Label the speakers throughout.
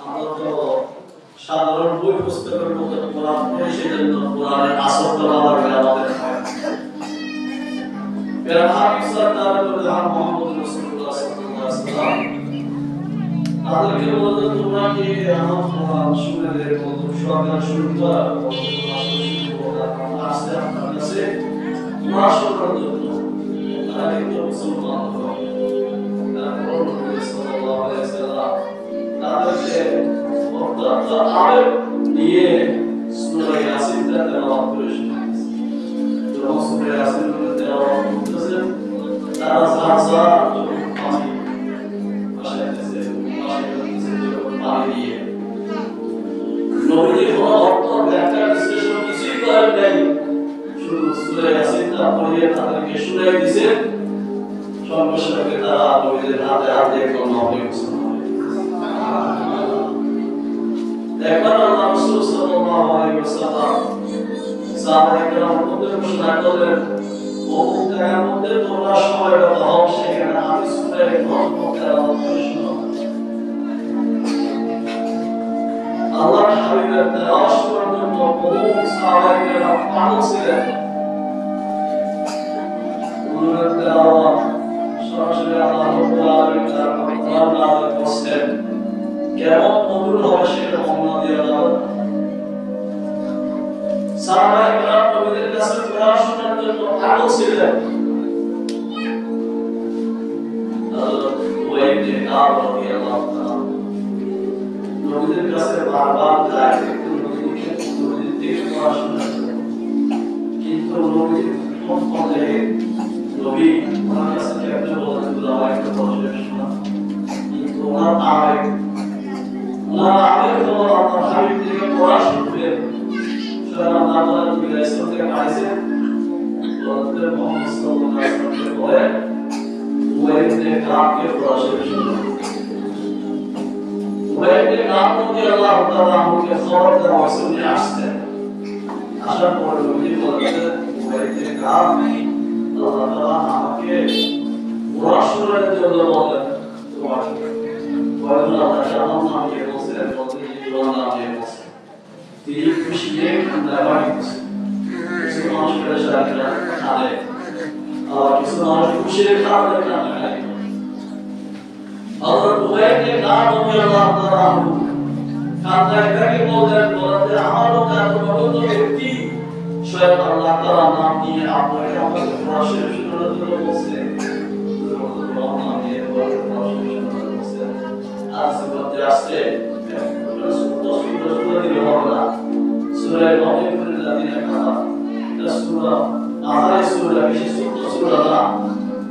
Speaker 1: আমরা তো সাধারণ বই পুস্তকের মতো কোরআন পড়ে সেজন্য কোরআনের আসরটা আমাদের হয়। এর হাফিজ সাল্লাল্লাহু মুহাম্মদ রাসূলুল্লাহ সাল্লাল্লাহু আলাইহি ওয়াসাল্লাম তাদেরকে বলতে তোমরা কি আমার কোরআন শুনে দেখো, সরকার শুরু করা আসতে আপনার কাছে পড়াশোনার জন্য তারা কিন্তু মুসলমান হলো। তাদেরকে অত্যন্ত আবেগ নিয়ে সূরা ইয়াসিনটা তেলাওয়াত করে শোনাচ্ছে। যখন সূরা ইয়াসিন তেলাওয়াত করতেছেন তারা সাহসা পানি বসাইতেছে, পানি দিয়ে নবীজি কোনো অর্থ ব্যাখ্যা বিশ্লেষণ কিছুই করেন নাই, শুধু সূরা ইয়াসিনটা পড়িয়ে তাদেরকে শুনাই দিয়েছেন। সঙ্গে সঙ্গে তারা নবীদের হাতে হাতে কলমা পড়ে মুসলমান। এখন আল্লাহ রাসূল সাল্লাল্লাহু আলাইহি ওয়াসাল্লাম সাহাবায়ে কেরামের মধ্যে ঘোষণা করলেন, অমুক জায়গার মধ্যে তোমরা সময়রত হও, সেখানে আমি সূরা মুহাম্মদ তেলাওয়াত করে শোনাবো। আল্লাহর হাবিবের তেলাওয়াত শোনার জন্য অমুক সাহাবায়ে কেরাম পাগল ছিলেন। ওনার তেলাওয়াত সরাসরি আল্লাহ রাব্বুল আলামিন তার কোরআন নাযিল করছেন, কেমন মধুর হবে সেটা বর্ণনা দিয়ে দাও। সাহাবায়ে কেরাম নবীদের কাছে কোরআন শোনার জন্য পাগল ছিলেন। হযরত ওয়াইদে কাব রাদিয়াল্লাহু তাআলা নবীদের কাছে বারবার যায় নবীদের থেকে কোরআন শোনার জন্য, কিন্তু নবীর সম্পর্কে নবী ওনার কাছে কেমন বলেন আল্লাহ একটা বলে শোনা, কিন্তু ওনার আবেগ হলো আল্লাহর হাবিব থেকে কোরআন শুনবে। সুতরাং আল্লাহ নবী রাসূল থেকে পাইছে বলতে মুহাম্মদ সাল্লাল্লাহু আলাইহি ওয়াসাল্লাম বলেন ওয়াইদে কাবকে কোরআন শোনা। ওয়াইদে কাব রাদিয়াল্লাহু তাআলা আমাকে খবর দেওয়া হয়েছে উনি আসতেন। আসার পর নবী বলতেন ওয়াইদে কাব আল্লাহ তাআলা আমাকে কোরআন শোনার জন্য বলেন, তোমার বলেন আল্লাহ তাআলা আমাকে বলেন বলতে কোরআন নামে বলেন তিনি খুশি নেবার কিছু মানুষ করে সারা খালে আর কিছু মানুষ খুশি খাবে না খায়। হযরত ওয়াইদে কাব রাদিয়াল্লাহু তাআলা কাঁদায় কাকে বলেন বলতে আমারও কাজ বড় ব্যক্তি স্বয়ং আল্লাহ তাআলা নাম নিয়ে আপনাকে আমাকে কোরআন শরীফ শোনার জন্য বলছেন। কোরআন নামে কোরআন শরীফ শোনার বলছেন। আর সুবহানাল্লাহ আসছে সূরা দিল বাংলা সূরা মুমিনুল্লাযিনা কাফার, এটা সূরা আহারে সূরা বিশেষ সূরা না,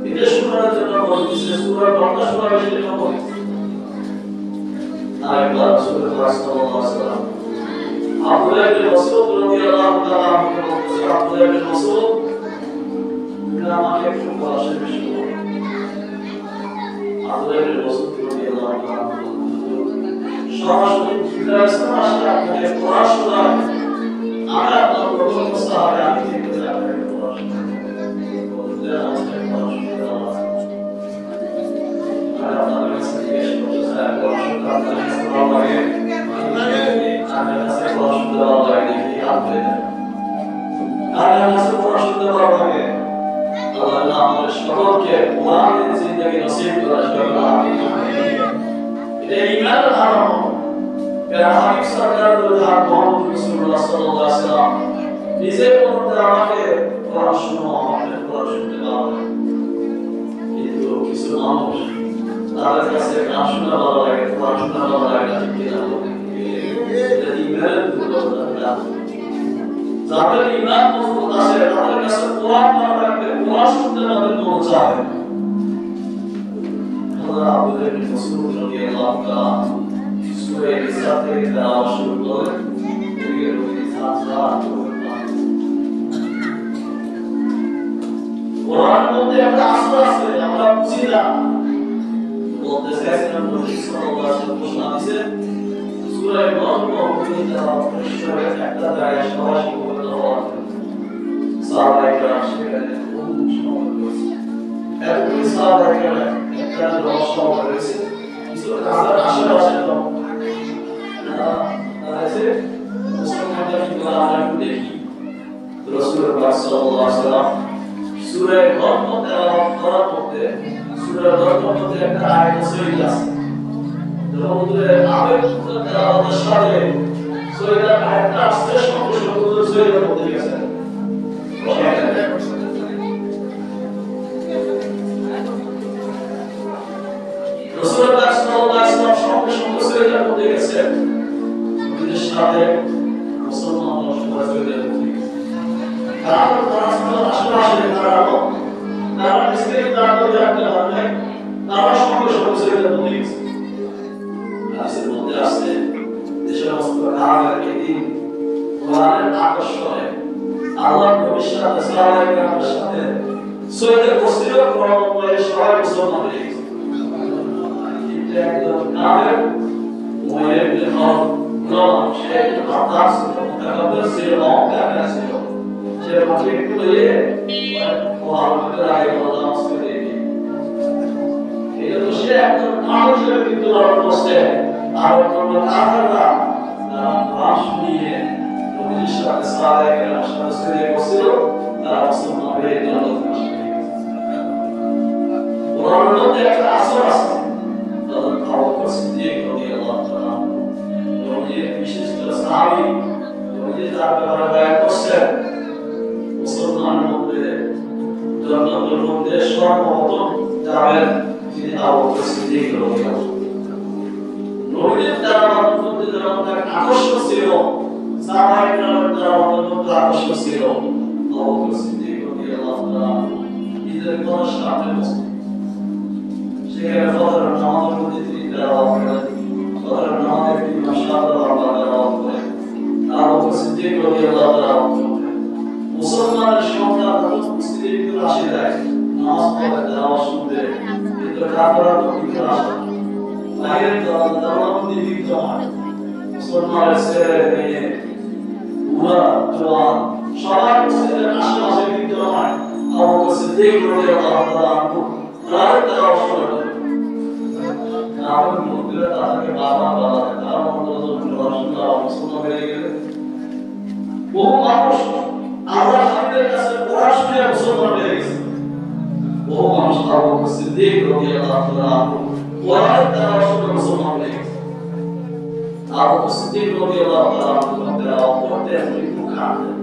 Speaker 1: এটা শোনার জন্য বলতেছে সূরা বাংলা শোনার জন্য বলতেছে। আর একবার রাসূলুল্লাহ সাল্লাল্লাহু আলাইহি ওয়াসাল্লাম আব্দুল্লাহ ইবনে মাসউদ রাদিয়াল্লাহু তাআলা আমাকে বলতেছে, আব্দুল্লাহ ইবনে মাসউদ তুমি আমাকে একটু কোরআন শরীফ শোনাও। আব্দুল্লাহ ইবনে মাসউদ রাদিয়াল্লাহু তাআলা সরাসরি ফিরাসত আসলে আপনাকে কোরআন শোনায়, আমি আপনার প্রথম সাহাবে আমি থেকে যাবে কোরআন বলতে আমাকে কোরআন শোনাও। আর আপনাদের কাছে জিজ্ঞেস করতে চাই কোরআন শোনাতে আপনার কাছে ভালো লাগে, আমার কাছে কোরআন শোনাতে ভালো লাগে দেখি আপনি আমার কাছে কোরআন শোনাতে ভালো লাগে। আল্লাহ আমাদের সকলকে কোরআনের জিন্দেগি নসিব করার জন্য আমিন। এটা ঈমানের ধারণা। এর হাদিস সরকারুল্লাহ মুহাম্মদ রাসূলুল্লাহ সাল্লাল্লাহু আলাইহি ওয়াসাল্লাম নিজে বলতে আমাকে কোরআন শোনাও, আমাকে কোরআন শুনতে দাও। কিন্তু কিছু মানুষ তাদের কাছে গান শোনা ভালো লাগে, কোরআন শোনা ভালো লাগে না, ঠিক কিনা বলে এটা ঈমানের দুর্বলতা। যাদের ঈমান মজবুত আছে তাদের কাছে কোরআন ভালো লাগবে, কোরআন শুনতে তাদের মন চায়। আল্লাহ আব্দুল্লাহ ইবনে মাসউদ রাদিয়াল্লাহু তাআলা সূরা ইসরা থেকে তেলাওয়াত শুরু করেন, এদিকে নবী সাল্লাল্লাহু আলাইহি কোরআনের মধ্যে একটা আসর আছে আমরা বুঝি না, বলতে চাইছিলাম নবী সাল্লাল্লাহু আলাইহি ওয়াসাল্লাম ঘোষণা দিয়েছেন সূরা মুমিনুন তেলাওয়াত করে একটা জায়গায় সবাই বলতে হওয়া সাহাবায়ে কেরাম সেখানে খুব সময় করেছে। এতগুলি সাহাবায়ে কেরাম একটা রহস্য রয়েছে, কিছু হাজার আশেপাশে লোক সাল্লাল্লাহু আলাইহি ওয়াসাল্লাম সূরা গর্ব তেলাওয়াত করার মধ্যে সূরা গর্বের মধ্যে একটা আয়াত আছে রহমতুল্লাহ আবেগ তেলাওয়াতের সাথে সূরা আয়াতটা আসতে সঙ্গে সঙ্গে সূরা মধ্যে গেছে রাসূলুল্লাহ সাল্লাল্লাহু আলাইহি ওয়াসাল্লাম সঙ্গে সঙ্গে সূরা মধ্যে গেছে এর সাথে মুসলমান সবাই সূরা মধ্যে কারণ তারা আশেপাশে দাঁড়ানো তারা ইসলাম দাঁড়াতে রাখতে হবে তারা সঙ্গে সঙ্গে সূরা মধ্যে গেছে আসলে মধ্যে আসছে যে সমস্ত কারণে দিন কোরআনের আকর্ষণে আল্লাহর নবীর সাথে সাহাবায়ে সাথে সূরা বসির কোরআনের সবাই মুসলমান হয়ে গেছে কিন্তু একদম কাফের ওয়েব হল নন সে আতাস মুতাকাব্বির ছিল অহংকার ছিল সে মাঝে একটু লয়ে ওয়াহকে রায় আল্লাহ করে এটা তো সে একদম মানুষের কিন্তু বসে আর কোন কাফেররা ভাষ নিয়ে নবীর সাথে সাহাবায়ে সাথে বসছিল তারা মুসলমান হয়ে গেল কোরআনের মধ্যে একটা আসর আছে তাদের আবু সিদ্দিক রাদিয়াল্লাহু তাআলা নবীর বিশিষ্ট সাহাবী নবীর তার ব্যাপারে বয়ান করছেন মুসলমানের মধ্যে জান্নাতের মধ্যে সর্বপ্রথম যাবেন তিনি আবু সিদ্দিক রাদিয়াল্লাহু নবীর দাওয়াতের মধ্যে যেমন আকর্ষণ ছিল সাহাবায়ে দাওয়াতের মধ্যে আকর্ষণ ছিল আবু সিদ্দিক রাদিয়াল্লাহু তাআলা ঈদের পর সামনে বসতেন সেখানে ফজরের নামাজের মধ্যে তিনি তেলাওয়াত করেন ফজরের নামাজে তিনি মাশাআল্লাহ তেলাওয়াত করেন আবু সিদ্দিক রাদিয়াল্লাহু তাআলা মুসলমানের সংখ্যা যত মুসলিমের ভিতরে আসে যায় নামাজ পড়ে তেলাওয়াত শুনতে কিন্তু কাফেররা তো ভিতরে আসে বাইরের দাওয়াতে ভিতরে হয় মুসলমানের ছেলে মেয়ে বুড়া জওয়ান সবাই মুসলিমের আশেপাশে ভিতরে হয় আবু সিদ্দিক রাদিয়াল্লাহু তাআলা তার তেলাওয়াত শুনতে কারণ মুদ্রা তাকে বাবা বাবা তার মধ্যে পড়াশোনা মুসলমান হয়ে গেলে বহু মানুষ আল্লাহর হাবিবের কাছে পড়াশোনা মুসলমান হয়ে গেছে বহু মানুষ আবু সিদ্দিক রাদিয়াল্লাহু তাআলা কোরআনের তেলাওয়াত শুনে মুসলমান হয়ে গেছে আবু সিদ্দিক রাদিয়াল্লাহু তাআলা তেলাওয়াত করতে একটু কাঁদতেন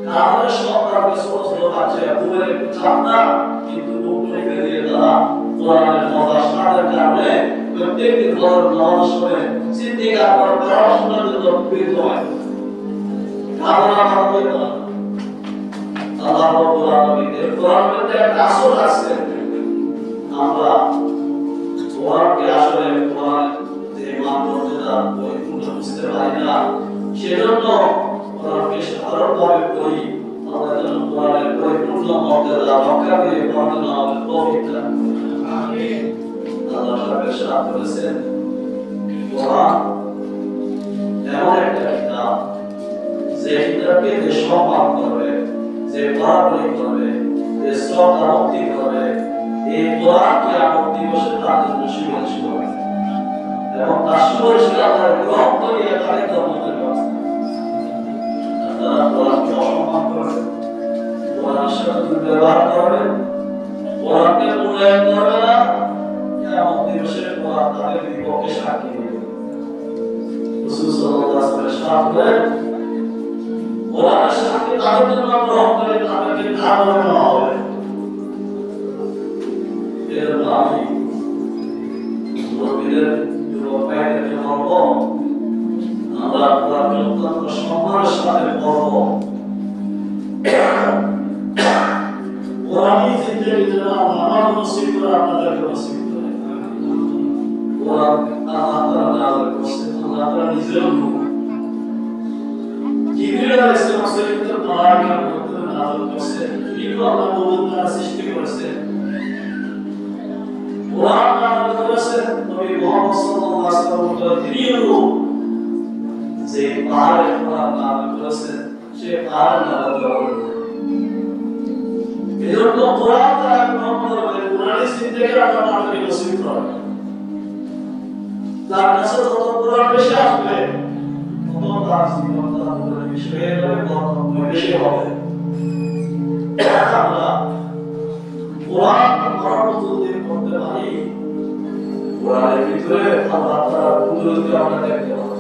Speaker 1: কারণ সরকার বিশ্বস্ত আছে পুরো ছাত্রা কিন্তু মুখে দিয়ে তারা কোরআনের মজা শোনার কারণে প্রত্যেকদিন ফজর নামাজ পড়ে সিদ্দিক আকবর পড়াশোনার জন্য প্রেরিত হয় কারণ আমাদের আল্লাহ রাব্বুল আলামিনের কোরআনের একটা আসর আছে আমরা কোরআনকে আসলে কোরআন যে মানমর্যাদা পরিপূর্ণ বুঝতে পারি না সেজন্য কোরআনকে সাধারণভাবে পড়ি আমরা যেন কোরআনের পরিপূর্ণ মর্যাদা রক্ষা করে বর্ণনা আমাদের তৌফিক দান করুন আমিন আল্লাহ তাআলা সাথ করেছেন কোরআন এমন একটা কিতাব যে কিতাবকে যে সম্মান করবে যে পড়াশোনা করবে যে শ্রদ্ধা ভক্তি করবে এই কোরআনকে আপনি দিবসে তার জন্য সুপারিশ করবে এবং তার সুপারিশকে আপনারা গ্রহণ করিয়ে তাদের ধর্মের ব্যবস্থা তারা কোরআনকে অসম্মান করবে কোরআনের সাথে দুর্ব্যবহার করবে কোরআনকে মূল্যায়ন করবে না কিয়ামত দিবসে কোরআন তাদের বিপক্ষে সাক্ষী দেবে রাসূল সাল্লাল্লাহু আলাইহি ওয়াসাল্লাম সাথে কোরআনের সাথে তাদের জন্য গ্রহণ করে তাদেরকে ধারণা করা হবে এর আমি মুরব্বীদের যুবকদের বলব আমরা কোরআনকে অত্যন্ত সম্মানের সাথে পড়ব কোরআনই জিন্দগি যেন আমার নসিব করে আপনাদেরকে নসিব করে কোরআন আল্লাহ তাআলা নাযিল করেছেন আল্লাহ তাআলা নিজেও জিবরিল আলাইহিস সালাম কোরআনের মধ্যে নাযিল করেছেন তিনি আল্লাহ তাআলা সৃষ্টি করেছেন কোরআন নাযিল করেছেন নবী মুহাম্মদ সাল্লাল্লাহু আলাইহি ওয়াসাল্লাম তিনিও যে পাহাড়ে কোরআন নাযিল করেছেন সে পাহাড় নাযিল করেছেন এজন্য কোরআন দ্বারা গ্রহণ করবে কোরআনের জিন্দেগি আল্লাহ আমাদেরকে নসিব করবে যার কাছে যত কোরআন বেশি আসবে তত তার জীবন তার বিষয়ে বর্ণনা বেশি হবে। আমরা কোরআন পড়ার যদি করতে পারি, কোরআনের ভিতরে আল্লাহ তাআলার কুদরতকে আমরা দেখতে পাবো।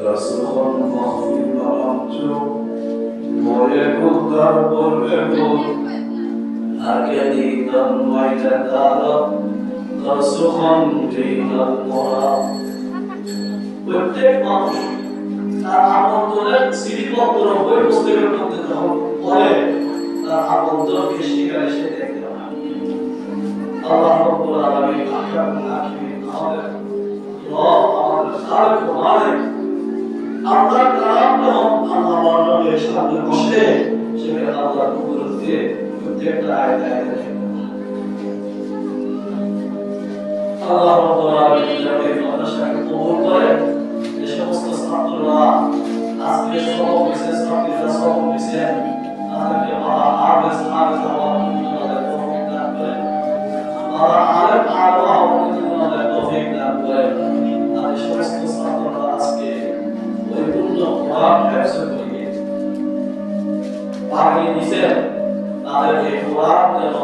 Speaker 1: রাসূলুল্লাহ মাহফিল মঞ্চ মরে উদ্ধার করবে তোর আগে দিতাম মাইলা তারা রাসূলুল্লাহ দিনাল মোরা। প্রত্যেক মানুষ তার আমলের সিরিপত্র বই পুস্তকের মধ্যে যখন পড়ে তার আমলকে শিকারে সে দেখতে পায়। আল্লাহ রাব্বুল আলামিন আখরাতুল হাকিমিন আমাদের রব, আমাদের খালিক ও মালিক। আমরা কালাম যখন আল্লাহ বর্ণনের সামনে বসে সেখানে আল্লাহর কুদরতকে প্রত্যেকটা আয়াতে আয়াতে দেখতে পায়। আল্লাহ রাব্বুল আলামিন যাকে মাদ্রাসাকে কবুল করে, যে সমস্ত ছাত্ররা আজকে সবক নিচ্ছে, ছাত্রীরা সবক নিচ্ছে, তাদেরকে আল্লাহ হাফেজ হাফেজ হওয়ার তৌফিক দান করেন। আল্লাহ আলেম আলেম হওয়ার তৌফিক দান করেন। আর এই সমস্ত ছাত্ররা আজকে পরিপূর্ণ কোরআন হেফজ করে বাগিয়ে নিছেন, তাদেরকে কোরআন যেন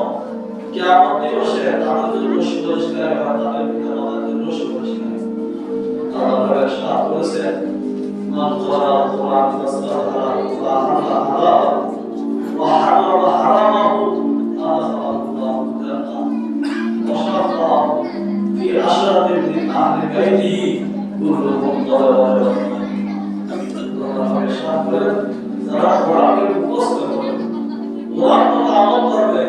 Speaker 1: কিয়ামত দিবসে তাদের জন্য সুরক্ষিত হয়, তাদের পিতামাতার জন্য সুরক্ষিত হয়। আল্লাহ সাথ করেছেন মান ক্বারা কুরআন ফাসতাহা আল্লাহ ওয়া হারামা হারামাহু আল্লাহু তাআলা ওয়াশাফা ফি আশরাতিন মিন আহলি বাইতিহি কুল্লুহুম দাওয়াত। আল্লাহ সাথ করেন যারা কোরআনকে মুখস্থ করে, কোরআন মতো আমল করবে,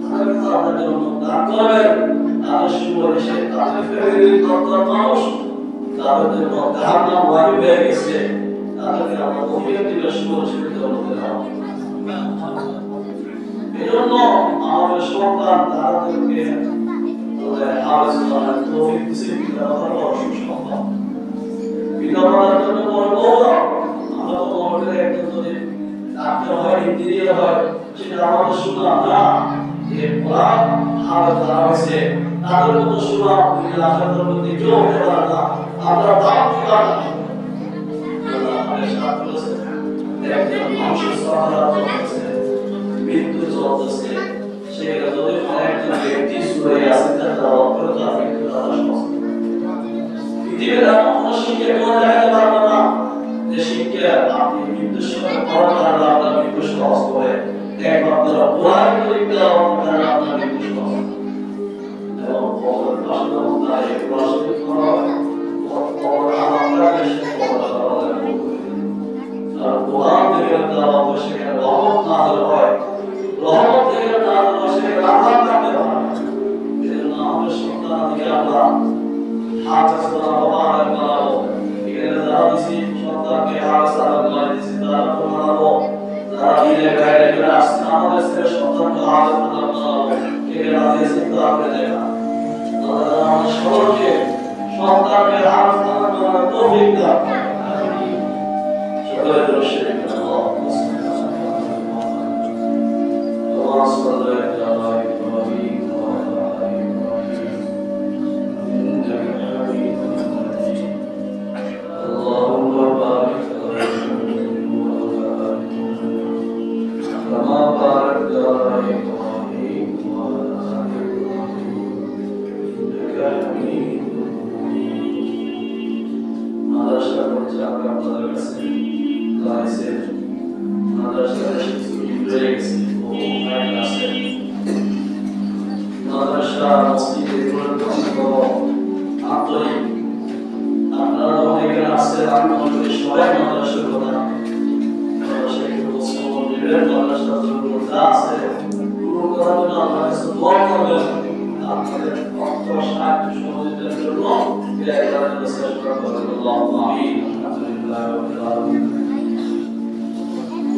Speaker 1: তাদের তাদের জন্য দান করবেন, তাদের সুপারিশে তাদের ফেরেশতাদের দরকার মানুষ তাদের জন্য জাহান্নাম ওয়াজিব হয়ে গেছে, তাদেরকে আমরা তৌফিক দিলে সুপারিশে হতে হবে। এজন্য আমাদের সন্তান তাদেরকে হাফেজ করার তৌফিক দিয়েছে পিতামাতার সুসন্তান। পিতামাতার জন্য বড় গৌরব। আমরা তো মনে করি একজন যদি ডাক্তার হয়, ইঞ্জিনিয়ার হয়, সেটা আমাদের সুনাম না। যে কোরআন হাফেজ করা হয়েছে তাদের মতো সুনাম দুনিয়া আখিরাতের মধ্যে কেউ হতে পারে না। আমরা দাম দিবা না। আল্লাহ আমাদের সাথ করেছে, একজন মানুষের সহায়তা করছে, মৃত্যু চলতেছে, সেটা যদি একজন ব্যক্তি সুরে আসিতে তার অপরতা মৃত্যু তারা সমস্ত পৃথিবীর এমন কোনো শিক্ষা কেউ দেখাতে পারবে না যে শিক্ষা আপনি মৃত্যুর সময় পড়া দ্বারা আপনার মৃত্যু সহজ করে, একমাত্র কোরআন পরীক্ষা আপনার আপনার মৃত্যু সহজ এবং কবর আসলে তাই পড়াশোনা করা হয়। কবর আমরা বেশি কবর সরালে আর কোরআন থেকে তারা সেখানে রহমত নাযিল হয়, রহমত থেকে নাযিল হয় সেখানে আযাব নাযিল হয়। এজন্য আমাদের সন্তানকে আমরা হাফেজ করাবো, আলেম বানাবো। এখানে যারা দিছি সন্তানকে হাফেজ আলেম বানিয়ে দিছি তারা বানাবো, যারা দিনের বাইরে করে আসছে আমাদের ছেলে সন্তানকে হাফেজ আলেম বানাবো, এখানে রাজি আছি তো আপনি দেখা আল্লাহ আমাদের সকলকে সন্তানকে হাফেজ আলেম বানানোর তৌফিক দান করেন। সকলের দর্শে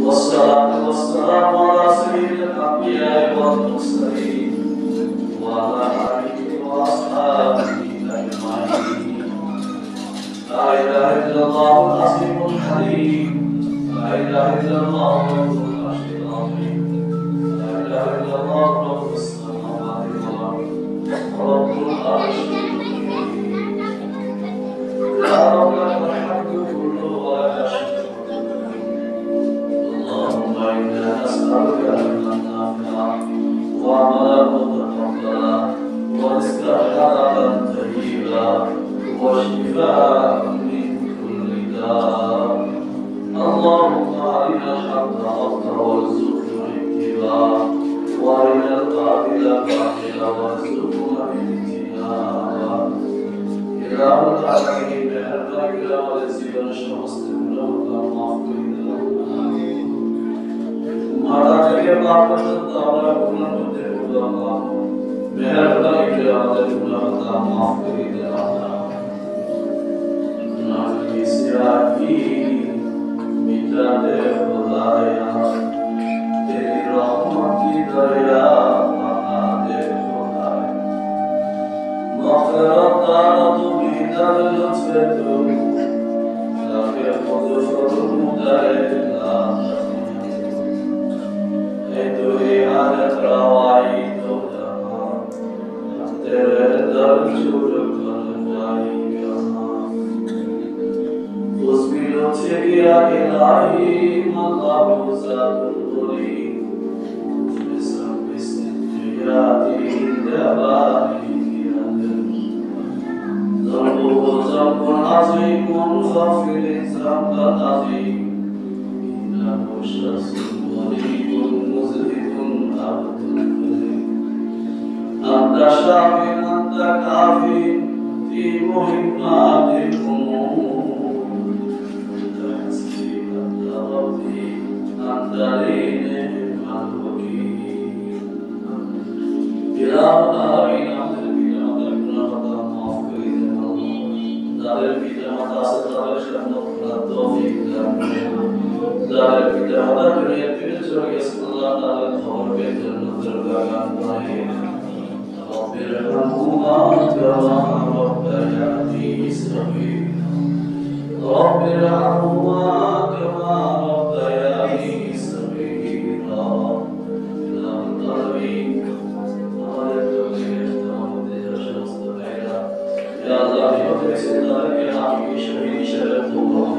Speaker 1: والصلاة والسلام على سيد الأنبياء والمرسلين وعلى آله وأصحابه أجمعين. لا إله إلا الله العظيم الحليم، لا إله إلا الله العرش العظيم، لا إله إلا الله رب السماوات والأرض رب العرش العظيم. يا رب لك الحمد كله حلالا طيبا وشفاء من كل داء اللهم أرنا الحق حقا وارزقنا اتباعه وأرنا الباطل باطلا وارزقنا اجتنابه إله العالمين مهربان كلا ولزيبنا شمست الله معاف كريم माता के पाप तारा गुना होते खुदा माफ मेहरबानी के आदर गुना खुदा माफ कर दे ना किसिया की मिटा दे खुदाया तेरी रहमत की दया बना दे खुदाया मग़फ़िरत तारा तू मिटा दे लुत्फ़ तू लाके खुद फरमुदाए ला أنت شاف أنت كافي في مهمات الأمور أنت حسبي أنت ربي أنت لي نعم الوكيل إلى آمين أنت بنا خطأ معفوين دار البيت متاسطة شأن التوفيق دار البيت هذا الدنيا تنسى يسأل الله تعالى الخبر بيت النذر رب ارحمهما كما ربياني صغيرا رب ارحمهما كما ربياني صغيرا إلى القلبين عليك بإحترام الشخص غيره يا الله يوفق سيدنا يا حبيبي شهيد شرف الله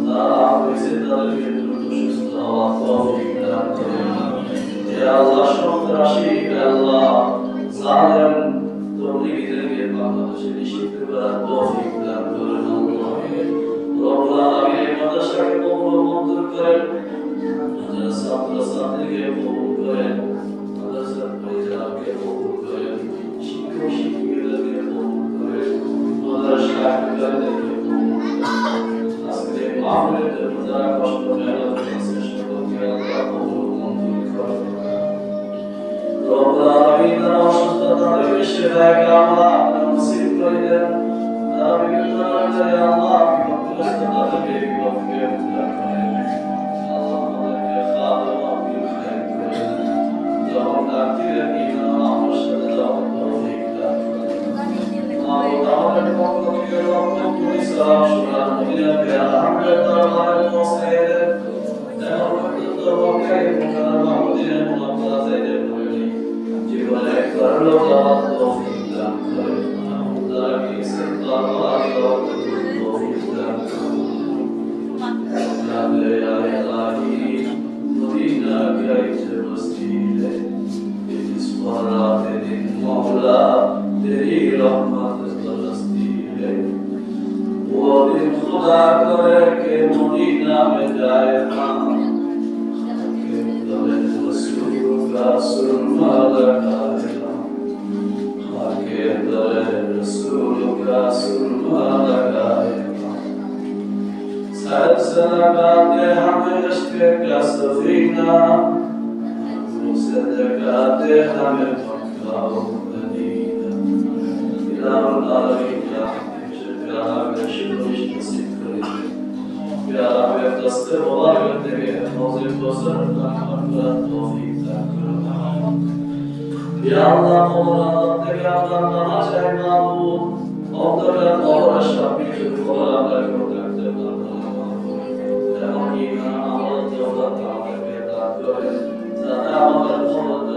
Speaker 1: لا أعرف سيدنا يدرس الصلوات يا الله شوق رشيد يا الله ظالم تولي ذلك ما تشري شيء بلا توفيق لا دون الله رب العالمين ما تشري قبول منظر كرم هذا سات के قبول كرم هذا سات के قبول كرم شيكو شيكو के قبول كرم هذا شاك के قبول كرم أسمع معاملة المزارع بشر مالا بسشكو يا الله قبول منظر كرم رب العالمين رشد طريق الشفاء كاملا نصيب قيدا نبي الدرجة يا الله بمقدس طريق وفقه اللهم لك خادم ربي خير لهم تأثير إيمان رشد لهم توفيق الله تعالى المطلق ربك وإسلام شكرا مدينة بها الحمد لله المصير نعم الدرجة كيف كان مدينة مطلقة زيد Kalau dapat taufik dan lagi serta taufik dan lagi Medina kiai semestinya ini suara dari Maula dari rahmat semestinya wajib Khuda kare ke Medina menjaya kita Rasul Rasul malaka رسولك سلمانك سلسلك حمد اشتك سفينة وسدك حمد مكة ومدينة إلى العالمين يا حبيب شكرا شكرا شكرا يا رب تصدق الله يدري نوزك وسرك أكبر توفيق يا الله مولانا يا الله ما شاء أفضل الله أشرف بك القرآن لك وتكتب يا مكينا أمرت وقت عمل بيتك سنعمل القرآن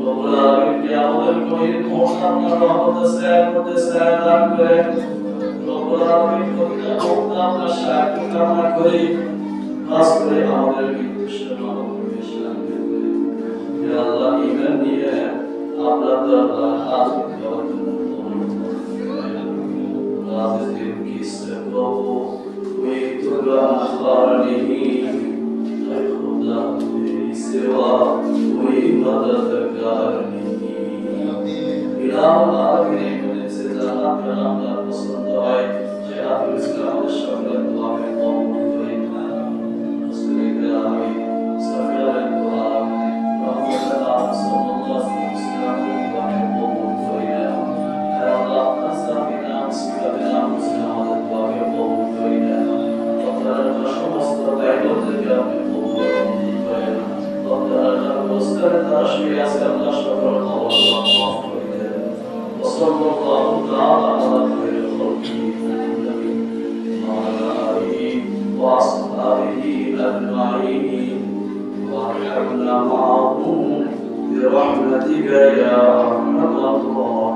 Speaker 1: رب العالمين يا أول كوين محمد رب تسعد عنك رب العالمين كنت أخذنا مشاكل كما كريم أصبر أمر بك الشمال يا الله إيمان وصلى الله تعالى على خير خلقه وعلى آله وأصحابه أجمعين وارحمنا معهم برحمتك يا أرحم الراحمين.